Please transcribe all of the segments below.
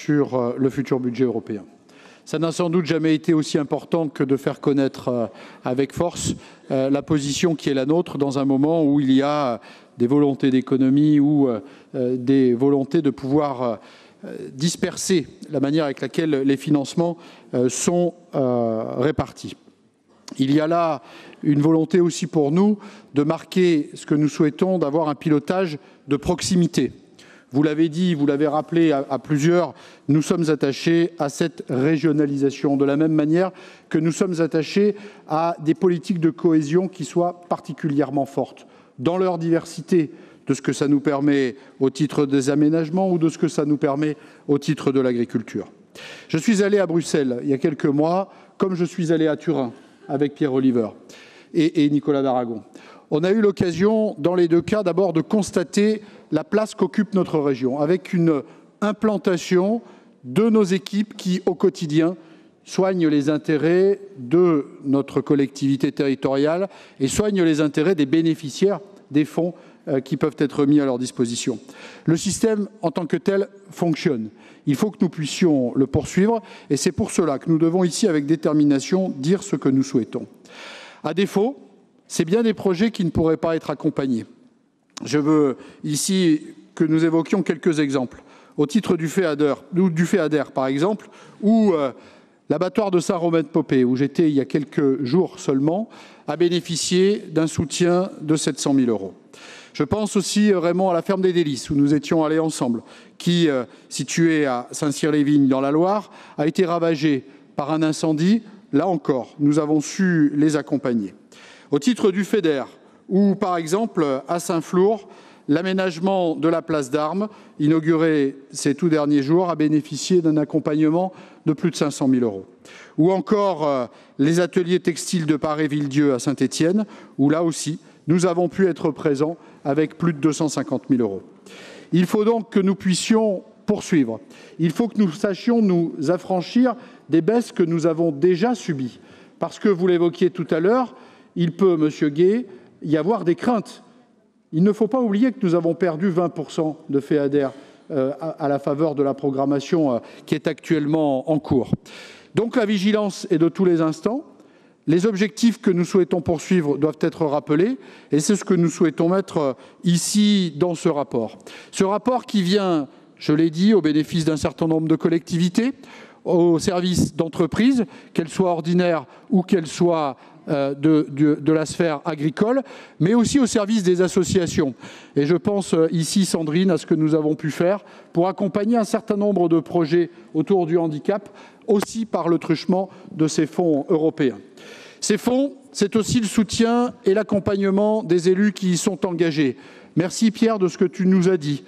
sur le futur budget européen. Ça n'a sans doute jamais été aussi important que de faire connaître avec force la position qui est la nôtre dans un moment où il y a des volontés d'économie ou des volontés de pouvoir disperser la manière avec laquelle les financements sont répartis. Il y a là une volonté aussi pour nous de marquer ce que nous souhaitons, d'avoir un pilotage de proximité. Vous l'avez dit, vous l'avez rappelé à plusieurs, nous sommes attachés à cette régionalisation, de la même manière que nous sommes attachés à des politiques de cohésion qui soient particulièrement fortes, dans leur diversité, de ce que ça nous permet au titre des aménagements ou de ce que ça nous permet au titre de l'agriculture. Je suis allé à Bruxelles il y a quelques mois, comme je suis allé à Turin avec Pierre Oliver et Nicolas d'Aragon. On a eu l'occasion, dans les deux cas, d'abord de constater la place qu'occupe notre région, avec une implantation de nos équipes qui, au quotidien, soignent les intérêts de notre collectivité territoriale et soignent les intérêts des bénéficiaires des fonds qui peuvent être mis à leur disposition. Le système, en tant que tel, fonctionne. Il faut que nous puissions le poursuivre et c'est pour cela que nous devons ici, avec détermination, dire ce que nous souhaitons. À défaut, c'est bien des projets qui ne pourraient pas être accompagnés. Je veux ici que nous évoquions quelques exemples. Au titre du FEADER, par exemple, ou l'abattoir de Saint-Romain-de-Popé, où j'étais il y a quelques jours seulement, a bénéficié d'un soutien de 700 000 €. Je pense aussi, Raymond, à la ferme des Délices, où nous étions allés ensemble, qui, située à Saint-Cyr-les-Vignes dans la Loire, a été ravagée par un incendie. Là encore, nous avons su les accompagner. Au titre du FEDER, ou par exemple à Saint-Flour, l'aménagement de la place d'Armes, inauguré ces tout derniers jours, a bénéficié d'un accompagnement de plus de 500 000 €. Ou encore les ateliers textiles de Paray-Villedieu à Saint-Étienne, où là aussi, nous avons pu être présents avec plus de 250 000 €. Il faut donc que nous puissions poursuivre. Il faut que nous sachions nous affranchir des baisses que nous avons déjà subies. Parce que, vous l'évoquiez tout à l'heure, il peut, Monsieur Gay, y avoir des craintes. Il ne faut pas oublier que nous avons perdu 20% de FEADER à la faveur de la programmation qui est actuellement en cours. Donc la vigilance est de tous les instants. Les objectifs que nous souhaitons poursuivre doivent être rappelés et c'est ce que nous souhaitons mettre ici dans ce rapport. Ce rapport qui vient, je l'ai dit, au bénéfice d'un certain nombre de collectivités, au service d'entreprises, qu'elles soient ordinaires ou qu'elles soient de la sphère agricole, mais aussi au service des associations. Et je pense ici, Sandrine, à ce que nous avons pu faire pour accompagner un certain nombre de projets autour du handicap, aussi par le truchement de ces fonds européens. Ces fonds, c'est aussi le soutien et l'accompagnement des élus qui y sont engagés. Merci Pierre de ce que tu nous as dit.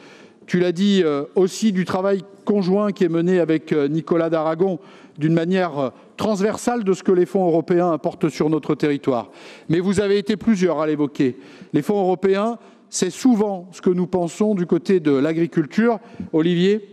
Tu l'as dit aussi du travail conjoint qui est mené avec Nicolas d'Aragon d'une manière transversale de ce que les fonds européens apportent sur notre territoire. Mais vous avez été plusieurs à l'évoquer. Les fonds européens, c'est souvent ce que nous pensons du côté de l'agriculture, Olivier,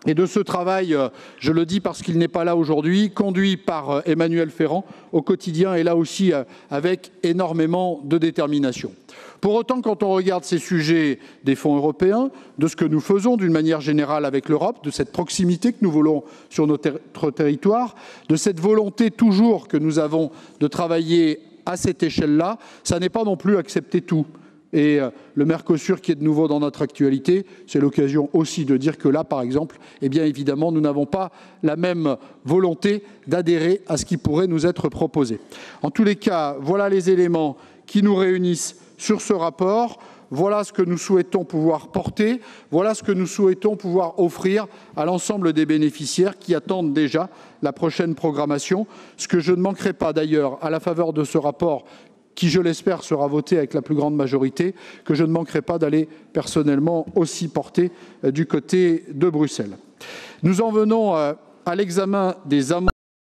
et de ce travail, je le dis parce qu'il n'est pas là aujourd'hui, conduit par Emmanuel Ferrand au quotidien et là aussi avec énormément de détermination. Pour autant, quand on regarde ces sujets des fonds européens, de ce que nous faisons d'une manière générale avec l'Europe, de cette proximité que nous voulons sur notre territoire, de cette volonté toujours que nous avons de travailler à cette échelle-là, ça n'est pas non plus accepter tout. Et le Mercosur qui est de nouveau dans notre actualité, c'est l'occasion aussi de dire que là, par exemple, eh bien évidemment, nous n'avons pas la même volonté d'adhérer à ce qui pourrait nous être proposé. En tous les cas, voilà les éléments qui nous réunissent sur ce rapport. Voilà ce que nous souhaitons pouvoir porter. Voilà ce que nous souhaitons pouvoir offrir à l'ensemble des bénéficiaires qui attendent déjà la prochaine programmation. Ce que je ne manquerai pas d'ailleurs à la faveur de ce rapport qui, je l'espère, sera voté avec la plus grande majorité, que je ne manquerai pas d'aller personnellement aussi porter du côté de Bruxelles. Nous en venons à l'examen des amendements.